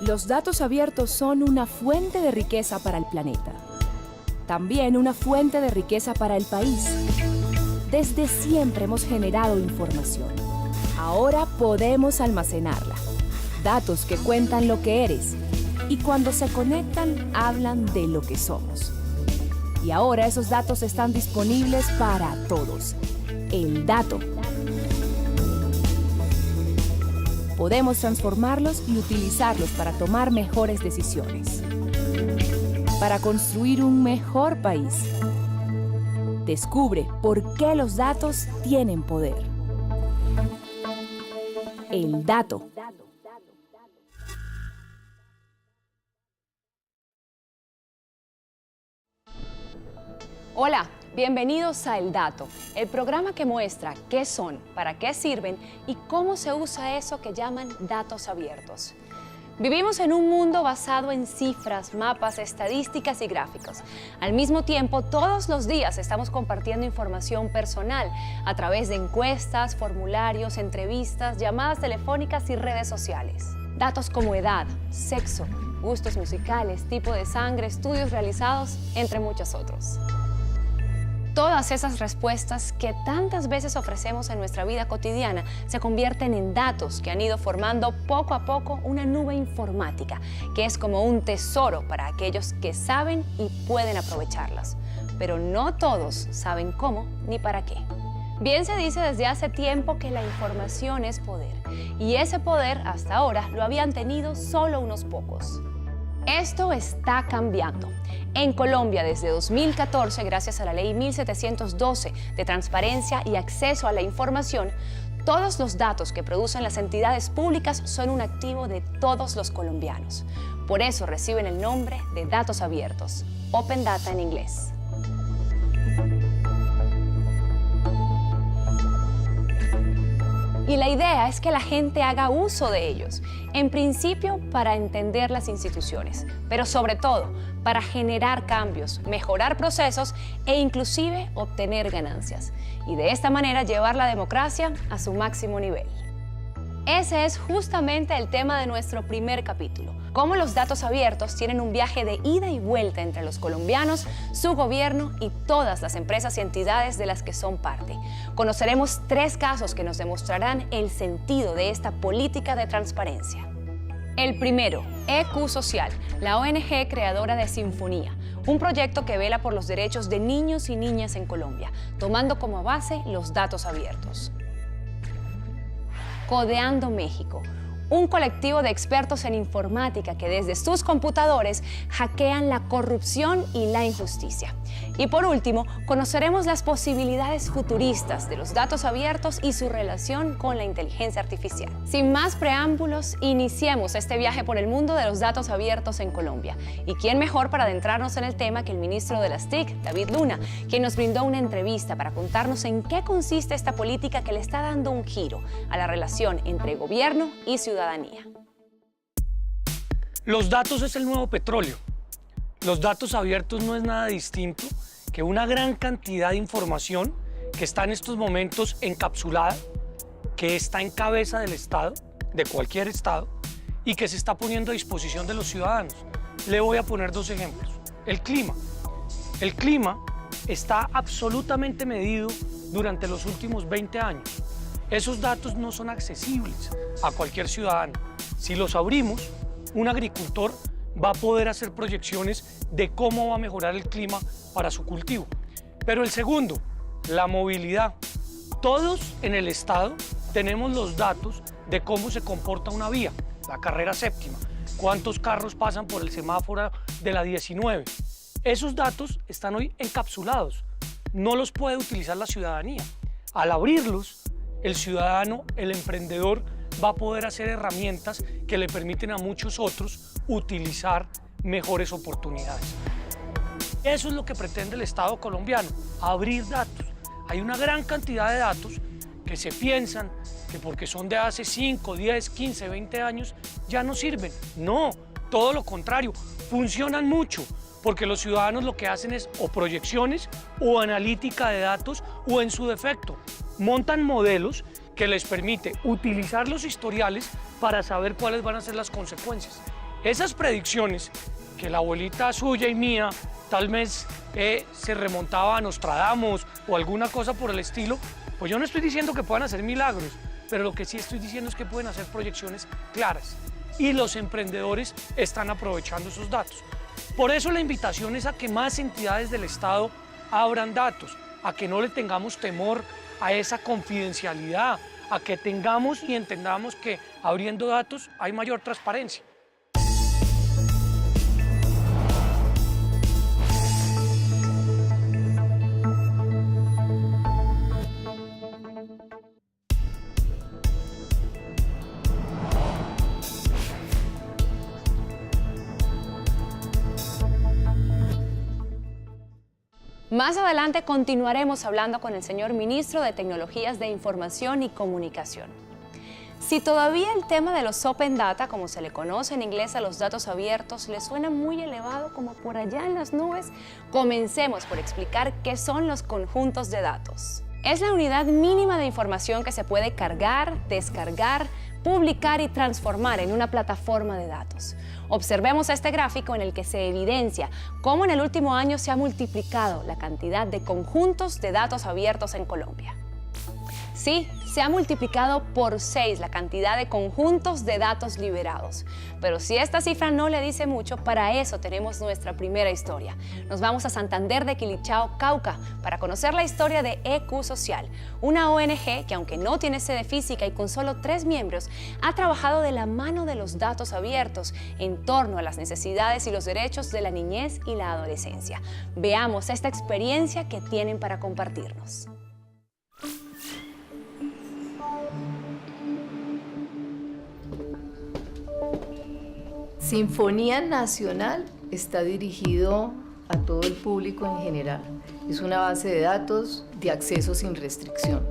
Los datos abiertos son una fuente de riqueza para el planeta. También una fuente de riqueza para el país. Desde siempre hemos generado información. Ahora podemos almacenarla. Datos que cuentan lo que eres. Y cuando se conectan, hablan de lo que somos. Y ahora esos datos están disponibles para todos. El dato. Podemos transformarlos y utilizarlos para tomar mejores decisiones. Para construir un mejor país. Descubre por qué los datos tienen poder. El dato. Hola, bienvenidos a El Dato, el programa que muestra qué son, para qué sirven y cómo se usa eso que llaman datos abiertos. Vivimos en un mundo basado en cifras, mapas, estadísticas y gráficos. Al mismo tiempo, todos los días estamos compartiendo información personal a través de encuestas, formularios, entrevistas, llamadas telefónicas y redes sociales. Datos como edad, sexo, gustos musicales, tipo de sangre, estudios realizados, entre muchos otros. Todas esas respuestas que tantas veces ofrecemos en nuestra vida cotidiana se convierten en datos que han ido formando poco a poco una nube informática, que es como un tesoro para aquellos que saben y pueden aprovecharlas. Pero no todos saben cómo ni para qué. Bien se dice desde hace tiempo que la información es poder, y ese poder hasta ahora lo habían tenido solo unos pocos. Esto está cambiando. En Colombia, desde 2014, gracias a la Ley 1712 de Transparencia y Acceso a la Información, todos los datos que producen las entidades públicas son un activo de todos los colombianos. Por eso reciben el nombre de datos abiertos, Open Data en inglés. Y la idea es que la gente haga uso de ellos, en principio para entender las instituciones, pero sobre todo para generar cambios, mejorar procesos e inclusive obtener ganancias. Y de esta manera llevar la democracia a su máximo nivel. Ese es justamente el tema de nuestro primer capítulo, cómo los datos abiertos tienen un viaje de ida y vuelta entre los colombianos, su gobierno y todas las empresas y entidades de las que son parte. Conoceremos 3 casos que nos demostrarán el sentido de esta política de transparencia. El primero, EQ Social, la ONG creadora de Sinfonía, un proyecto que vela por los derechos de niños y niñas en Colombia, tomando como base los datos abiertos. Codeando México, un colectivo de expertos en informática que desde sus computadores hackean la corrupción y la injusticia. Y por último, conoceremos las posibilidades futuristas de los datos abiertos y su relación con la inteligencia artificial. Sin más preámbulos, iniciemos este viaje por el mundo de los datos abiertos en Colombia. ¿Y quién mejor para adentrarnos en el tema que el ministro de las TIC, David Luna, quien nos brindó una entrevista para contarnos en qué consiste esta política que le está dando un giro a la relación entre gobierno y ciudadanía? Los datos es el nuevo petróleo. Los datos abiertos no es nada distinto que una gran cantidad de información que está en estos momentos encapsulada, que está en cabeza del Estado, de cualquier Estado, y que se está poniendo a disposición de los ciudadanos. Le voy a poner 2 ejemplos. El clima. El clima está absolutamente medido durante los últimos 20 años. Esos datos no son accesibles a cualquier ciudadano. Si los abrimos, un agricultor va a poder hacer proyecciones de cómo va a mejorar el clima para su cultivo. Pero el segundo, la movilidad. Todos en el Estado tenemos los datos de cómo se comporta una vía, la carrera séptima, cuántos carros pasan por el semáforo de la 19. Esos datos están hoy encapsulados, no los puede utilizar la ciudadanía. Al abrirlos, el ciudadano, el emprendedor, va a poder hacer herramientas que le permiten a muchos otros utilizar mejores oportunidades. Eso es lo que pretende el Estado colombiano, abrir datos. Hay una gran cantidad de datos que se piensan que porque son de hace 5, 10, 15, 20 años ya no sirven. No, todo lo contrario, funcionan mucho porque los ciudadanos lo que hacen es o proyecciones o analítica de datos o en su defecto montan modelos que les permite utilizar los historiales para saber cuáles van a ser las consecuencias. Esas predicciones que la abuelita suya y mía tal vez se remontaba a Nostradamus o alguna cosa por el estilo, pues yo no estoy diciendo que puedan hacer milagros, pero lo que sí estoy diciendo es que pueden hacer proyecciones claras y los emprendedores están aprovechando esos datos. Por eso la invitación es a que más entidades del Estado abran datos, a que no le tengamos temor a esa confidencialidad, a que tengamos y entendamos que abriendo datos hay mayor transparencia. Más adelante continuaremos hablando con el señor Ministro de Tecnologías de Información y Comunicación. Si todavía el tema de los Open Data, como se le conoce en inglés a los datos abiertos, le suena muy elevado como por allá en las nubes, comencemos por explicar qué son los conjuntos de datos. Es la unidad mínima de información que se puede cargar, descargar, publicar y transformar en una plataforma de datos. Observemos este gráfico en el que se evidencia cómo en el último año se ha multiplicado la cantidad de conjuntos de datos abiertos en Colombia. Sí, se ha multiplicado por 6 la cantidad de conjuntos de datos liberados. Pero si esta cifra no le dice mucho, para eso tenemos nuestra primera historia. Nos vamos a Santander de Quilichao, Cauca, para conocer la historia de EQ Social, una ONG que, aunque no tiene sede física y con solo 3 miembros, ha trabajado de la mano de los datos abiertos en torno a las necesidades y los derechos de la niñez y la adolescencia. Veamos esta experiencia que tienen para compartirnos. Sinfonía Nacional está dirigido a todo el público en general. Es una base de datos de acceso sin restricción.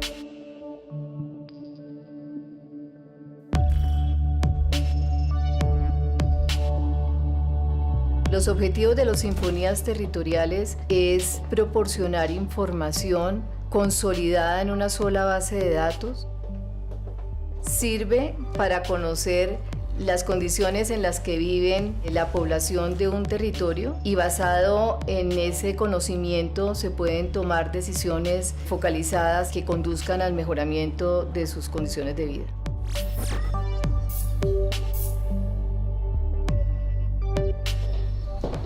Los objetivos de las sinfonías territoriales es proporcionar información consolidada en una sola base de datos. Sirve para conocer las condiciones en las que viven la población de un territorio y basado en ese conocimiento se pueden tomar decisiones focalizadas que conduzcan al mejoramiento de sus condiciones de vida.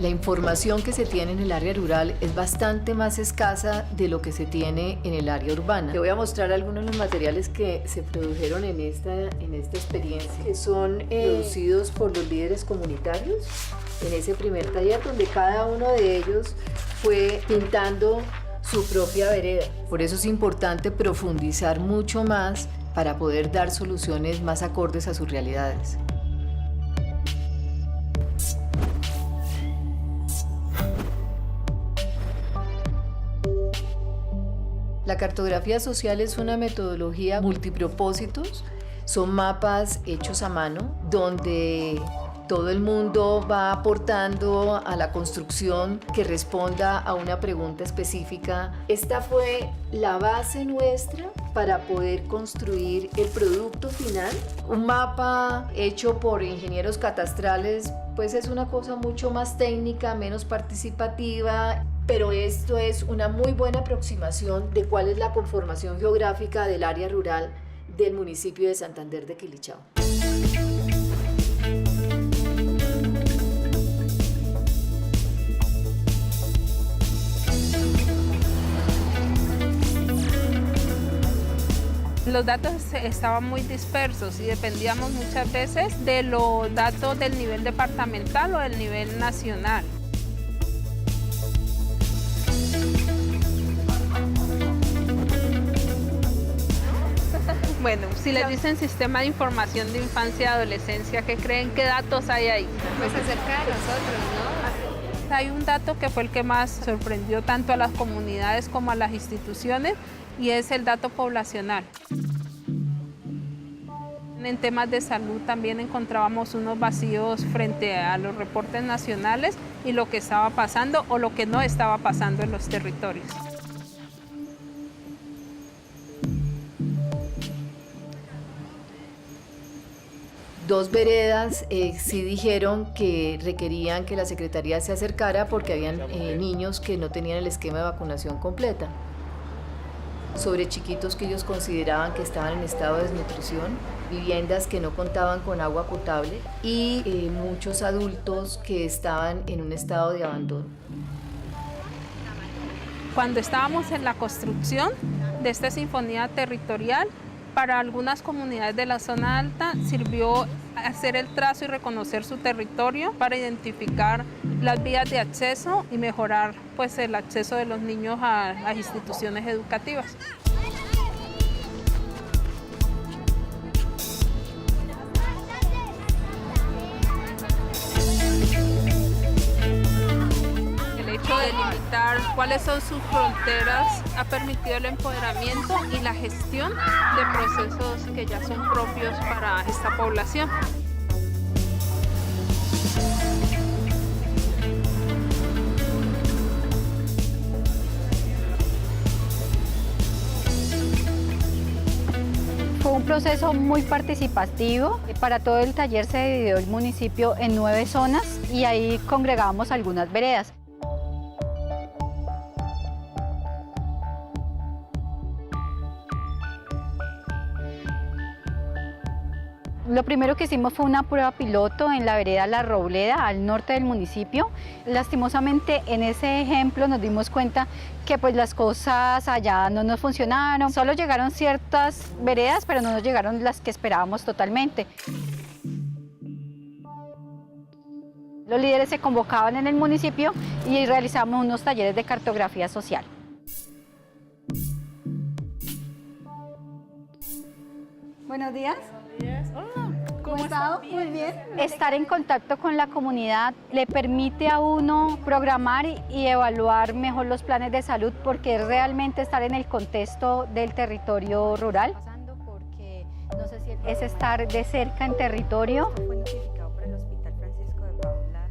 La información que se tiene en el área rural es bastante más escasa de lo que se tiene en el área urbana. Te voy a mostrar algunos de los materiales que se produjeron en esta experiencia, que son producidos por los líderes comunitarios en ese primer taller, donde cada uno de ellos fue pintando su propia vereda. Por eso es importante profundizar mucho más para poder dar soluciones más acordes a sus realidades. La cartografía social es una metodología multipropósitos, son mapas hechos a mano, donde todo el mundo va aportando a la construcción que responda a una pregunta específica. Esta fue la base nuestra para poder construir el producto final. Un mapa hecho por ingenieros catastrales, pues es una cosa mucho más técnica, menos participativa, pero esto es una muy buena aproximación de cuál es la conformación geográfica del área rural del municipio de Santander de Quilichao. Los datos estaban muy dispersos y dependíamos muchas veces de los datos del nivel departamental o del nivel nacional. Bueno, si les dicen Sistema de Información de Infancia y Adolescencia, ¿qué creen? ¿Qué datos hay ahí? Pues acerca de nosotros, ¿no? Hay un dato que fue el que más sorprendió tanto a las comunidades como a las instituciones y es el dato poblacional. En temas de salud también encontrábamos unos vacíos frente a los reportes nacionales y lo que estaba pasando o lo que no estaba pasando en los territorios. 2 veredas sí dijeron que requerían que la Secretaría se acercara porque habían niños que no tenían el esquema de vacunación completa. Sobre chiquitos que ellos consideraban que estaban en estado de desnutrición, viviendas que no contaban con agua potable y muchos adultos que estaban en un estado de abandono. Cuando estábamos en la construcción de esta sinfonía territorial, para algunas comunidades de la zona alta sirvió hacer el trazo y reconocer su territorio para identificar las vías de acceso y mejorar pues, el acceso de los niños a las instituciones educativas. De delimitar cuáles son sus fronteras ha permitido el empoderamiento y la gestión de procesos que ya son propios para esta población. Fue un proceso muy participativo. Para todo el taller se dividió el municipio en 9 zonas y ahí congregábamos algunas veredas. Lo primero que hicimos fue una prueba piloto en la vereda La Robleda, al norte del municipio. Lastimosamente, en ese ejemplo nos dimos cuenta que pues, las cosas allá no nos funcionaron. Solo llegaron ciertas veredas, pero no nos llegaron las que esperábamos totalmente. Los líderes se convocaban en el municipio y realizamos unos talleres de cartografía social. Buenos días. ¿Cómo ha estado? Muy bien. Estar en contacto con la comunidad le permite a uno programar y evaluar mejor los planes de salud porque es realmente estar en el contexto del territorio rural. Es estar de cerca en territorio.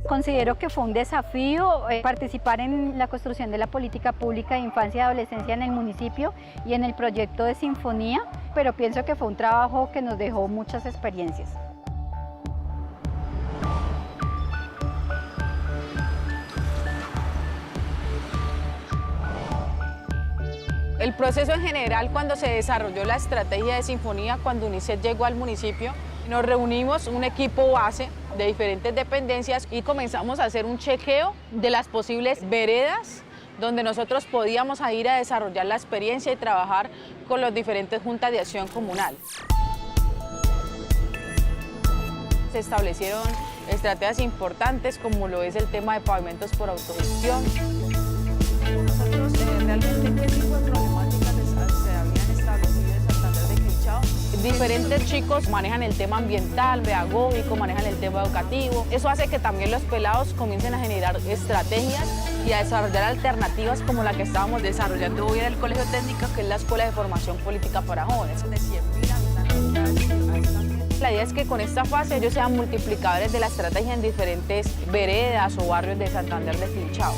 Considero que fue un desafío participar en la construcción de la política pública de infancia y adolescencia en el municipio y en el proyecto de Sinfonía, pero pienso que fue un trabajo que nos dejó muchas experiencias. El proceso en general, cuando se desarrolló la estrategia de Sinfonía, cuando UNICEF llegó al municipio, nos reunimos un equipo base de diferentes dependencias y comenzamos a hacer un chequeo de las posibles veredas donde nosotros podíamos ir a desarrollar la experiencia y trabajar con las diferentes juntas de acción comunal. Se establecieron estrategias importantes como lo es el tema de pavimentos por autogestión. Nosotros realmente qué tipo de problemáticas se habían establecido en Santander de Quilichao. Diferentes chicos manejan el tema ambiental, pedagógico, manejan el tema educativo. Eso hace que también los pelados comiencen a generar estrategias y a desarrollar alternativas como la que estábamos desarrollando hoy en el Colegio Técnico, que es la Escuela de Formación Política para Jóvenes. De 100.000 habitantes. La idea es que con esta fase ellos sean multiplicadores de la estrategia en diferentes veredas o barrios de Santander de Quilichao.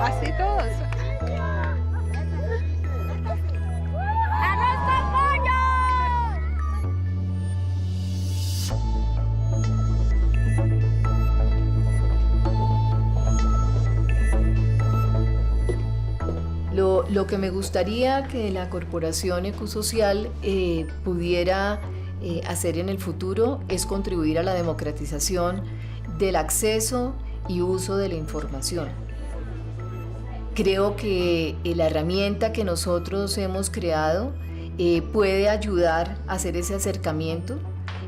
Así todos. Lo que me gustaría que la Corporación Ecosocial pudiera hacer en el futuro es contribuir a la democratización del acceso y uso de la información. Creo que la herramienta que nosotros hemos creado puede ayudar a hacer ese acercamiento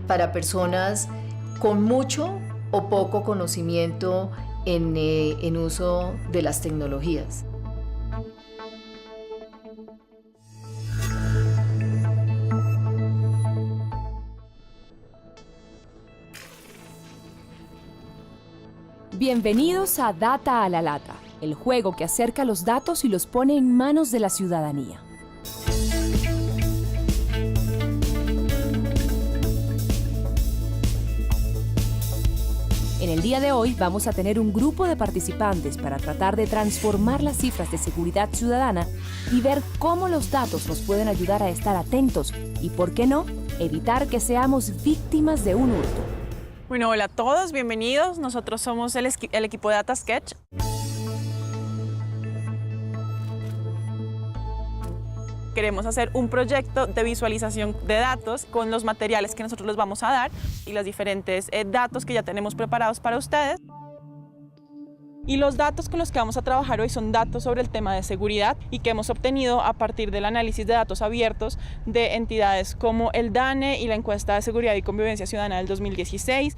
para personas con mucho o poco conocimiento en uso de las tecnologías. Bienvenidos a Data a la Lata, el juego que acerca los datos y los pone en manos de la ciudadanía. En el día de hoy vamos a tener un grupo de participantes para tratar de transformar las cifras de seguridad ciudadana y ver cómo los datos nos pueden ayudar a estar atentos y, ¿por qué no?, evitar que seamos víctimas de un hurto. Bueno, hola a todos, bienvenidos. Nosotros somos el equipo de Data Sketch. Queremos hacer un proyecto de visualización de datos con los materiales que nosotros les vamos a dar y los diferentes datos que ya tenemos preparados para ustedes. Y los datos con los que vamos a trabajar hoy son datos sobre el tema de seguridad y que hemos obtenido a partir del análisis de datos abiertos de entidades como el DANE y la encuesta de seguridad y convivencia ciudadana del 2016.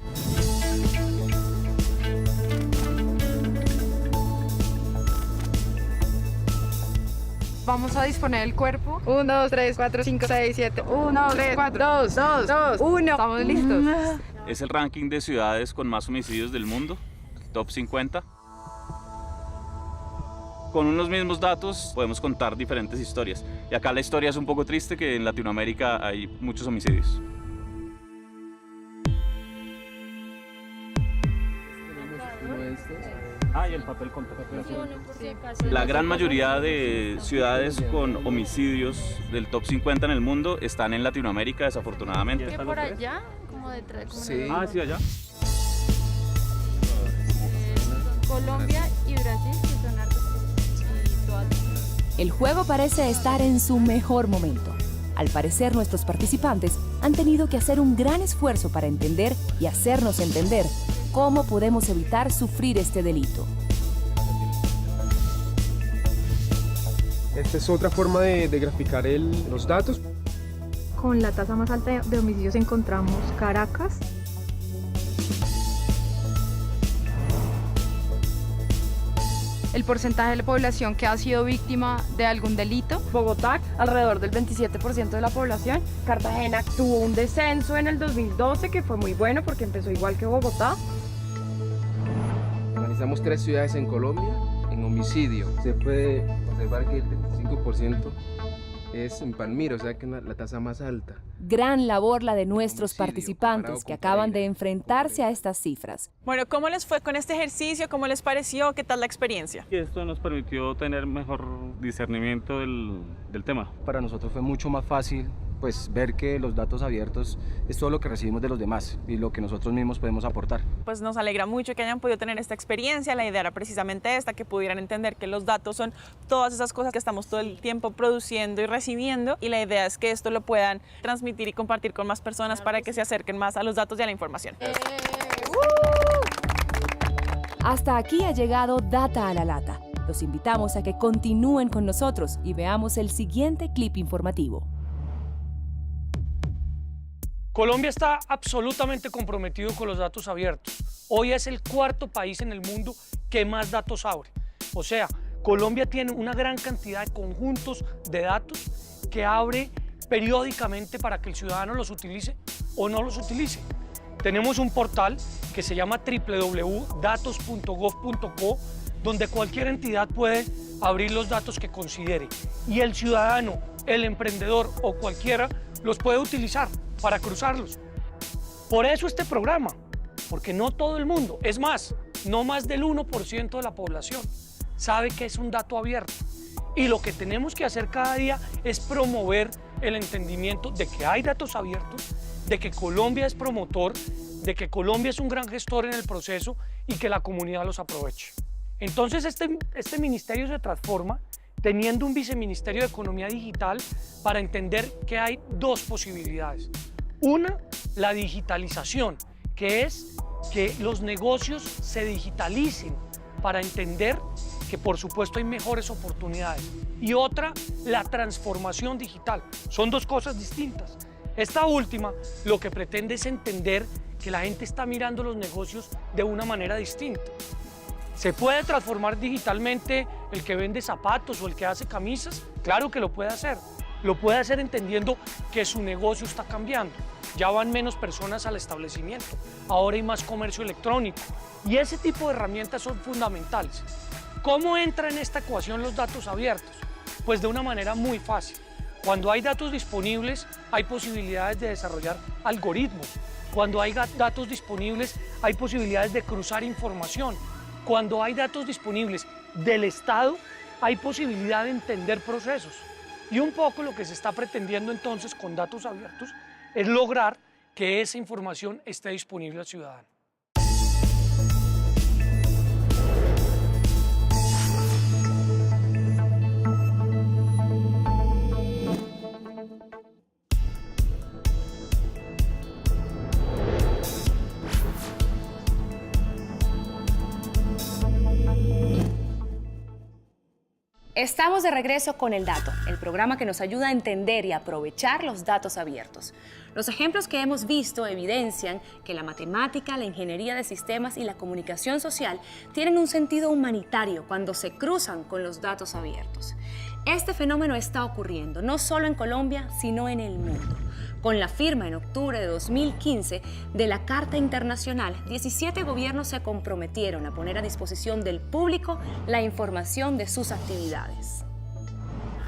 Vamos a disponer el cuerpo. 1, 2, 3, 4, 5, 6, 7. 1, 3, 4, 2, 2, 1. Estamos listos. Es el ranking de ciudades con más homicidios del mundo, top 50. Con unos mismos datos podemos contar diferentes historias. Y acá la historia es un poco triste, que en Latinoamérica hay muchos homicidios. Y el papel con la gran mayoría de ciudades con homicidios del top 50 en el mundo están en Latinoamérica, desafortunadamente. ¿Qué por allá? Como detrás. Como sí. Sí, allá. Colombia y Brasil, que son hartos. El juego parece estar en su mejor momento. Al parecer, nuestros participantes han tenido que hacer un gran esfuerzo para entender y hacernos entender cómo podemos evitar sufrir este delito. Esta es otra forma de graficar los datos. Con la tasa más alta de homicidios encontramos Caracas. El porcentaje de la población que ha sido víctima de algún delito. Bogotá, alrededor del 27% de la población. Cartagena tuvo un descenso en el 2012 que fue muy bueno porque empezó igual que Bogotá. Analizamos 3 ciudades en Colombia en homicidio. Se puede observar que el 35% es en Palmira, o sea que es la tasa más alta. Gran labor la de nuestros participantes que acaban de enfrentarse a estas cifras. Bueno, ¿cómo les fue con este ejercicio? ¿Cómo les pareció? ¿Qué tal la experiencia? Y esto nos permitió tener mejor discernimiento del tema. Para nosotros fue mucho más fácil pues ver que los datos abiertos es todo lo que recibimos de los demás y lo que nosotros mismos podemos aportar. Pues nos alegra mucho que hayan podido tener esta experiencia. La idea era precisamente esta, que pudieran entender que los datos son todas esas cosas que estamos todo el tiempo produciendo y recibiendo, y la idea es que esto lo puedan transmitir y compartir con más personas para que se acerquen más a los datos y a la información. Hasta aquí ha llegado Data a la Lata. Los invitamos a que continúen con nosotros y veamos el siguiente clip informativo. Colombia está absolutamente comprometido con los datos abiertos. Hoy es el 4º país en el mundo que más datos abre. O sea, Colombia tiene una gran cantidad de conjuntos de datos que abre periódicamente para que el ciudadano los utilice o no los utilice. Tenemos un portal que se llama www.datos.gov.co, donde cualquier entidad puede abrir los datos que considere, y el ciudadano, el emprendedor o cualquiera los puede utilizar para cruzarlos. Por eso este programa, porque no todo el mundo, es más, no más del 1% de la población sabe que es un dato abierto. Y lo que tenemos que hacer cada día es promover el entendimiento de que hay datos abiertos, de que Colombia es promotor, de que Colombia es un gran gestor en el proceso y que la comunidad los aproveche. Entonces este ministerio se transforma teniendo un viceministerio de Economía Digital para entender que hay 2 posibilidades. Una, la digitalización, que es que los negocios se digitalicen para entender que por supuesto hay mejores oportunidades. Y otra, la transformación digital. Son 2 cosas distintas. Esta última lo que pretende es entender que la gente está mirando los negocios de una manera distinta. ¿Se puede transformar digitalmente el que vende zapatos o el que hace camisas? Claro que lo puede hacer. Lo puede hacer entendiendo que su negocio está cambiando. Ya van menos personas al establecimiento. Ahora hay más comercio electrónico. Y ese tipo de herramientas son fundamentales. ¿Cómo entra en esta ecuación los datos abiertos? Pues de una manera muy fácil. Cuando hay datos disponibles, hay posibilidades de desarrollar algoritmos. Cuando hay datos disponibles, hay posibilidades de cruzar información. Cuando hay datos disponibles del Estado, hay posibilidad de entender procesos. Y un poco lo que se está pretendiendo entonces con datos abiertos es lograr que esa información esté disponible al ciudadano. Estamos de regreso con El Dato, el programa que nos ayuda a entender y aprovechar los datos abiertos. Los ejemplos que hemos visto evidencian que la matemática, la ingeniería de sistemas y la comunicación social tienen un sentido humanitario cuando se cruzan con los datos abiertos. Este fenómeno está ocurriendo no solo en Colombia, sino en el mundo. Con la firma en octubre de 2015 de la Carta Internacional, 17 gobiernos se comprometieron a poner a disposición del público la información de sus actividades.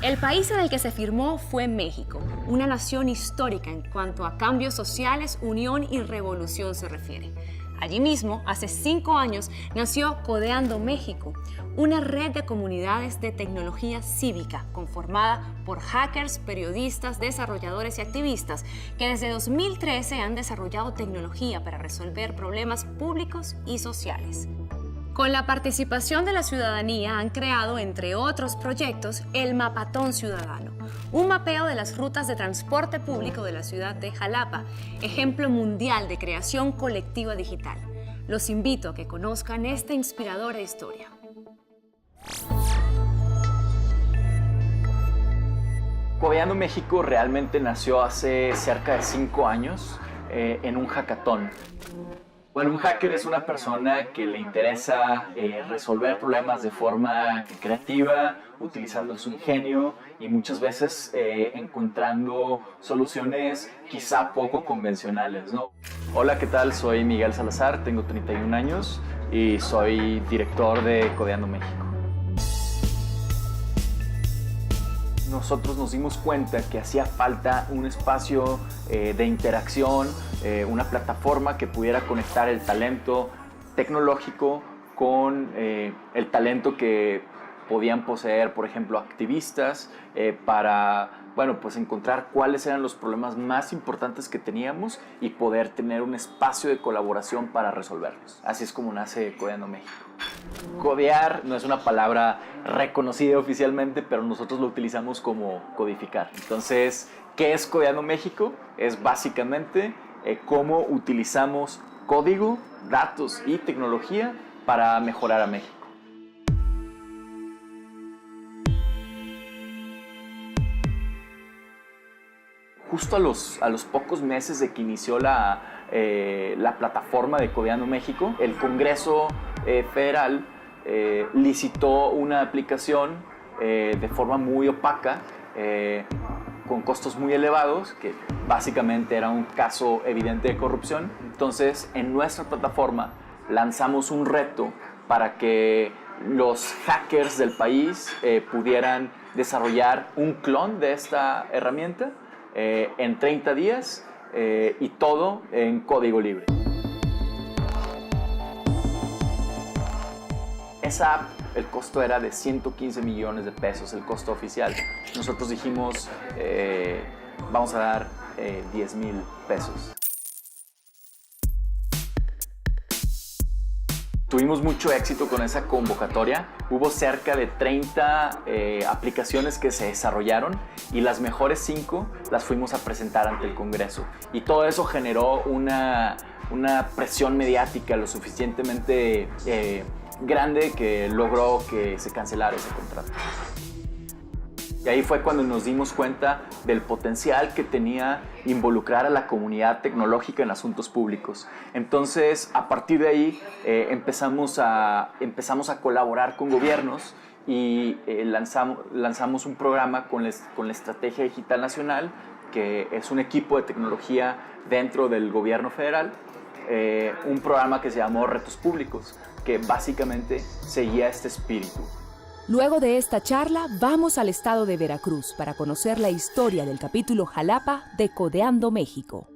El país en el que se firmó fue México, una nación histórica en cuanto a cambios sociales, unión y revolución se refiere. Allí mismo, hace 5 años, nació Codeando México, una red de comunidades de tecnología cívica conformada por hackers, periodistas, desarrolladores y activistas que desde 2013 han desarrollado tecnología para resolver problemas públicos y sociales. Con la participación de la ciudadanía han creado, entre otros proyectos, el Mapatón Ciudadano, un mapeo de las rutas de transporte público de la ciudad de Jalapa, ejemplo mundial de creación colectiva digital. Los invito a que conozcan esta inspiradora historia. Codeando México realmente nació hace cerca de 5 años en un hackathon. Bueno, un hacker es una persona que le interesa resolver problemas de forma creativa, utilizando su ingenio y muchas veces encontrando soluciones quizá poco convencionales, ¿no? Hola, ¿qué tal? Soy Miguel Salazar, tengo 31 años y soy director de Codeando México. Nosotros nos dimos cuenta que hacía falta un espacio de interacción, una plataforma que pudiera conectar el talento tecnológico con el talento que podían poseer, por ejemplo, activistas para pues encontrar cuáles eran los problemas más importantes que teníamos y poder tener un espacio de colaboración para resolverlos. Así es como nace Codeando México. Codear no es una palabra reconocida oficialmente, pero nosotros lo utilizamos como codificar. Entonces, ¿qué es Codeando México? Es básicamente cómo utilizamos código, datos y tecnología para mejorar a México. Justo a los pocos meses de que inició la plataforma de Codeando México, el Congreso Federal licitó una aplicación de forma muy opaca, con costos muy elevados, que básicamente era un caso evidente de corrupción. Entonces, en nuestra plataforma lanzamos un reto para que los hackers del país pudieran desarrollar un clon de esta herramienta en 30 días y todo en código libre. Esa app, el costo era de 115 millones de pesos, el costo oficial. Nosotros dijimos, vamos a dar 10,000 pesos. Tuvimos mucho éxito con esa convocatoria. Hubo cerca de 30 aplicaciones que se desarrollaron y las mejores 5 las fuimos a presentar ante el Congreso. Y todo eso generó una presión mediática lo suficientemente grande que logró que se cancelara ese contrato. Y ahí fue cuando nos dimos cuenta del potencial que tenía involucrar a la comunidad tecnológica en asuntos públicos. Entonces, a partir de ahí, empezamos a colaborar con gobiernos y lanzamos un programa con la Estrategia Digital Nacional, que es un equipo de tecnología dentro del gobierno federal, un programa que se llamó Retos Públicos, que básicamente seguía este espíritu. Luego de esta charla, vamos al estado de Veracruz para conocer la historia del capítulo Jalapa de Codeando México.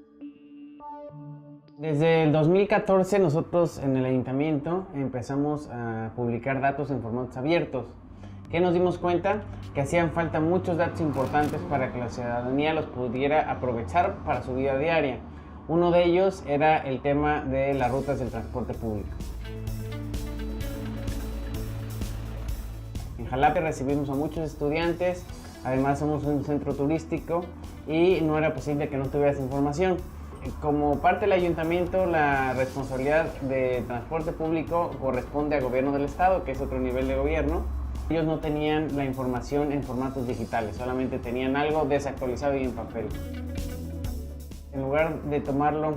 Desde el 2014 nosotros en el ayuntamiento empezamos a publicar datos en formatos abiertos. ¿Qué nos dimos cuenta? Que hacían falta muchos datos importantes para que la ciudadanía los pudiera aprovechar para su vida diaria. Uno de ellos era el tema de las rutas del transporte público. En Jalapa recibimos a muchos estudiantes, además somos un centro turístico y no era posible que no tuvieras información. Como parte del ayuntamiento, la responsabilidad de transporte público corresponde al gobierno del estado, que es otro nivel de gobierno. Ellos no tenían la información en formatos digitales, solamente tenían algo desactualizado y en papel. En lugar de tomarlo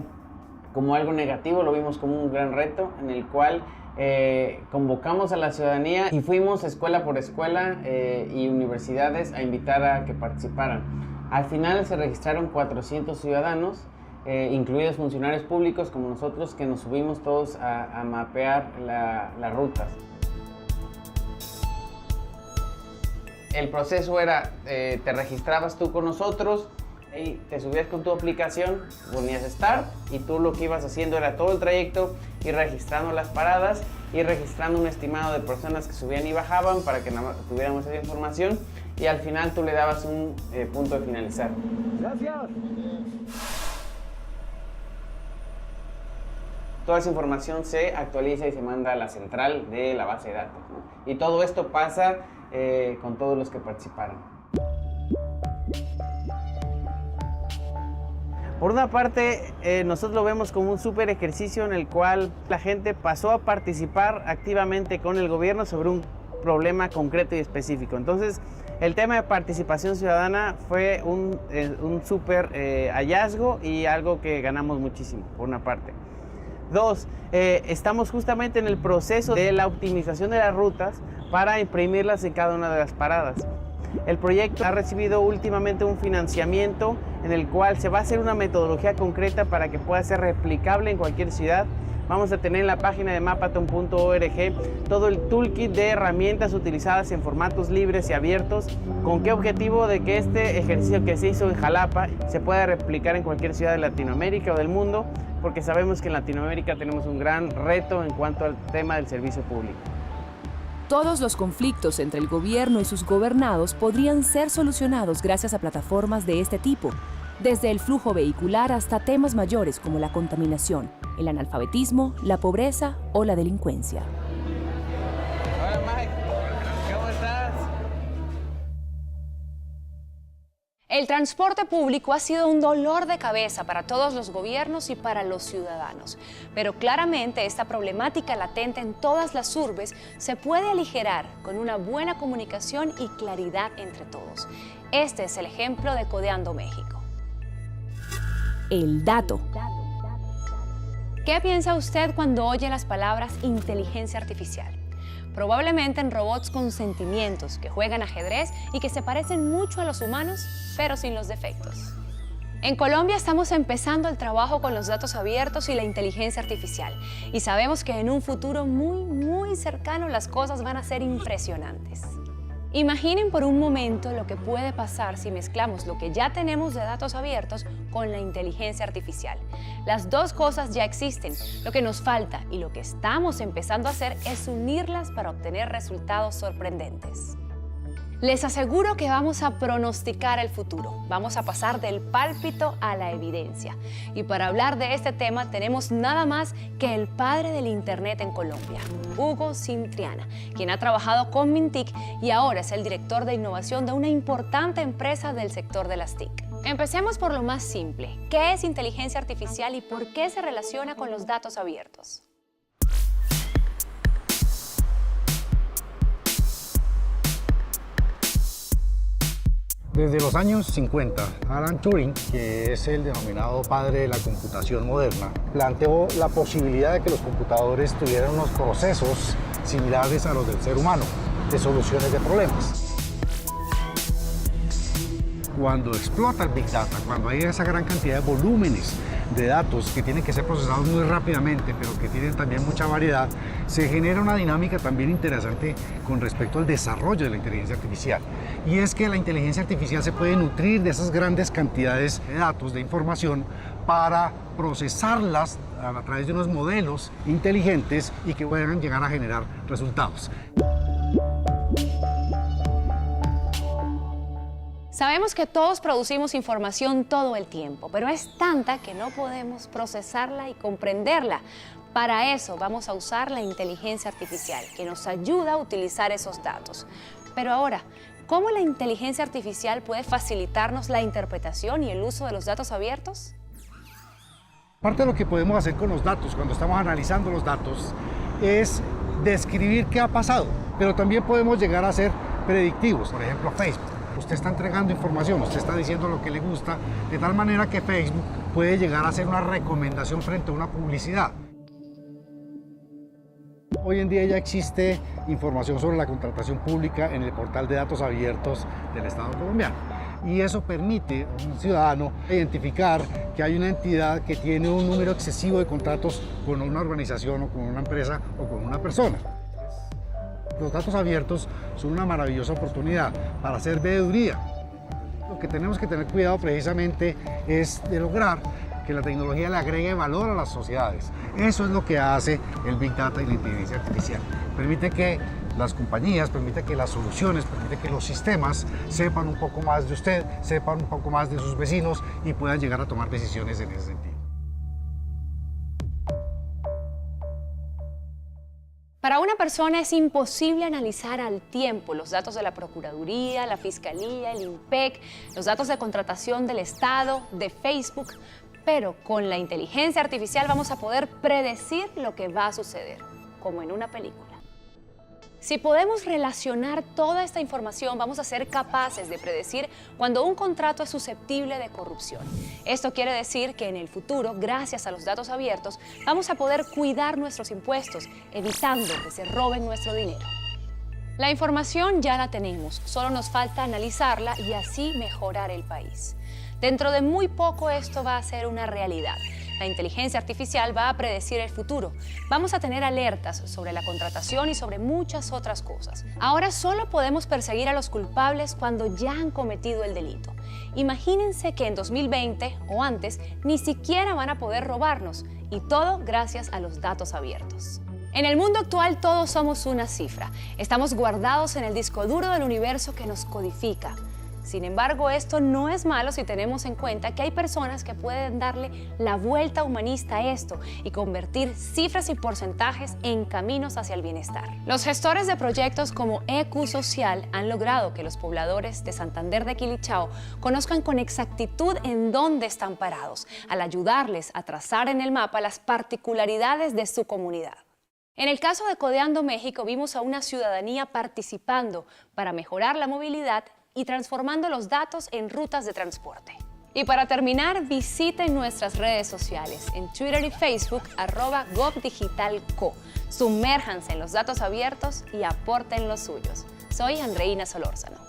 como algo negativo, lo vimos como un gran reto en el cual convocamos a la ciudadanía y fuimos escuela por escuela y universidades a invitar a que participaran. Al final se registraron 400 ciudadanos, incluidos funcionarios públicos como nosotros, que nos subimos todos a mapear las rutas. El proceso era, te registrabas tú con nosotros, y te subías con tu aplicación, ponías Start y tú lo que ibas haciendo era todo el trayecto, ir registrando las paradas, ir registrando un estimado de personas que subían y bajaban para que tuviéramos esa información y al final tú le dabas un punto de finalizar. Gracias. Toda esa información se actualiza y se manda a la central de la base de datos, ¿no? Y todo esto pasa con todos los que participaron. Por una parte, nosotros lo vemos como un súper ejercicio en el cual la gente pasó a participar activamente con el gobierno sobre un problema concreto y específico. Entonces, el tema de participación ciudadana fue un súper hallazgo y algo que ganamos muchísimo, por una parte. Dos, estamos justamente en el proceso de la optimización de las rutas para imprimirlas en cada una de las paradas. El proyecto ha recibido últimamente un financiamiento en el cual se va a hacer una metodología concreta para que pueda ser replicable en cualquier ciudad. Vamos a tener en la página de mapathon.org todo el toolkit de herramientas utilizadas en formatos libres y abiertos. ¿Con qué objetivo? De que este ejercicio que se hizo en Jalapa se pueda replicar en cualquier ciudad de Latinoamérica o del mundo, porque sabemos que en Latinoamérica tenemos un gran reto en cuanto al tema del servicio público. Todos los conflictos entre el gobierno y sus gobernados podrían ser solucionados gracias a plataformas de este tipo, desde el flujo vehicular hasta temas mayores como la contaminación, el analfabetismo, la pobreza o la delincuencia. Hola Mike, ¿cómo estás? El transporte público ha sido un dolor de cabeza para todos los gobiernos y para los ciudadanos, pero claramente esta problemática latente en todas las urbes se puede aligerar con una buena comunicación y claridad entre todos. Este es el ejemplo de Codeando México. El dato. ¿Qué piensa usted cuando oye las palabras inteligencia artificial? Probablemente en robots con sentimientos, que juegan ajedrez y que se parecen mucho a los humanos, pero sin los defectos. En Colombia estamos empezando el trabajo con los datos abiertos y la inteligencia artificial, y sabemos que en un futuro muy cercano las cosas van a ser impresionantes. Imaginen por un momento lo que puede pasar si mezclamos lo que ya tenemos de datos abiertos con la inteligencia artificial. Las dos cosas ya existen. Lo que nos falta y lo que estamos empezando a hacer es unirlas para obtener resultados sorprendentes. Les aseguro que vamos a pronosticar el futuro. Vamos a pasar del pálpito a la evidencia. Y para hablar de este tema tenemos nada más que el padre del Internet en Colombia, Hugo Cintriana, quien ha trabajado con Mintic y ahora es el director de innovación de una importante empresa del sector de las TIC. Empecemos por lo más simple. ¿Qué es inteligencia artificial y por qué se relaciona con los datos abiertos? Desde los años 50, Alan Turing, que es el denominado padre de la computación moderna, planteó la posibilidad de que los computadores tuvieran unos procesos similares a los del ser humano, de soluciones de problemas. cuando explota el Big Data, cuando hay esa gran cantidad de volúmenes de datos que tienen que ser procesados muy rápidamente, pero que tienen también mucha variedad, se genera una dinámica también interesante con respecto al desarrollo de la inteligencia artificial. Y es que la inteligencia artificial se puede nutrir de esas grandes cantidades de datos, de información, para procesarlas a través de unos modelos inteligentes y que puedan llegar a generar resultados. Sabemos que todos producimos información todo el tiempo, pero es tanta que no podemos procesarla y comprenderla. Para eso vamos a usar la inteligencia artificial, que nos ayuda a utilizar esos datos. Pero ahora, ¿cómo la inteligencia artificial puede facilitarnos la interpretación y el uso de los datos abiertos? Parte de lo que podemos hacer con los datos, cuando estamos analizando los datos, es describir qué ha pasado, pero también podemos llegar a ser predictivos. Por ejemplo, Facebook. Usted está entregando información, usted está diciendo lo que le gusta, de tal manera que Facebook puede llegar a hacer una recomendación frente a una publicidad. Hoy en día ya existe información sobre la contratación pública en el portal de datos abiertos del Estado colombiano. Y eso permite a un ciudadano identificar que hay una entidad que tiene un número excesivo de contratos con una organización o con una empresa o con una persona. Los datos abiertos son una maravillosa oportunidad para hacer veeduría. Lo que tenemos que tener cuidado precisamente es de lograr que la tecnología le agregue valor a las sociedades. Eso es lo que hace el Big Data y la inteligencia artificial. Permite que las compañías, permite que las soluciones, permite que los sistemas sepan un poco más de usted, sepan un poco más de sus vecinos y puedan llegar a tomar decisiones en ese sentido. Para una persona es imposible analizar al tiempo los datos de la Procuraduría, la Fiscalía, el INPEC, los datos de contratación del Estado, de Facebook, pero con la inteligencia artificial vamos a poder predecir lo que va a suceder, como en una película. Si podemos relacionar toda esta información, vamos a ser capaces de predecir cuando un contrato es susceptible de corrupción. Esto quiere decir que en el futuro, gracias a los datos abiertos, vamos a poder cuidar nuestros impuestos, evitando que se roben nuestro dinero. La información ya la tenemos, solo nos falta analizarla y así mejorar el país. Dentro de muy poco esto va a ser una realidad. La inteligencia artificial va a predecir el futuro. Vamos a tener alertas sobre la contratación y sobre muchas otras cosas. Ahora solo podemos perseguir a los culpables cuando ya han cometido el delito. Imagínense que en 2020 o antes ni siquiera van a poder robarnos, y todo gracias a los datos abiertos. En el mundo actual todos somos una cifra. Estamos guardados en el disco duro del universo que nos codifica. Sin embargo, esto no es malo si tenemos en cuenta que hay personas que pueden darle la vuelta humanista a esto y convertir cifras y porcentajes en caminos hacia el bienestar. Los gestores de proyectos como EQ Social han logrado que los pobladores de Santander de Quilichao conozcan con exactitud en dónde están parados, al ayudarles a trazar en el mapa las particularidades de su comunidad. En el caso de Codeando México, vimos a una ciudadanía participando para mejorar la movilidad y transformando los datos en rutas de transporte. Y para terminar, visiten nuestras redes sociales en Twitter y Facebook @govdigitalco. Sumérjanse en los datos abiertos y aporten los suyos. Soy Andreina Solórzano.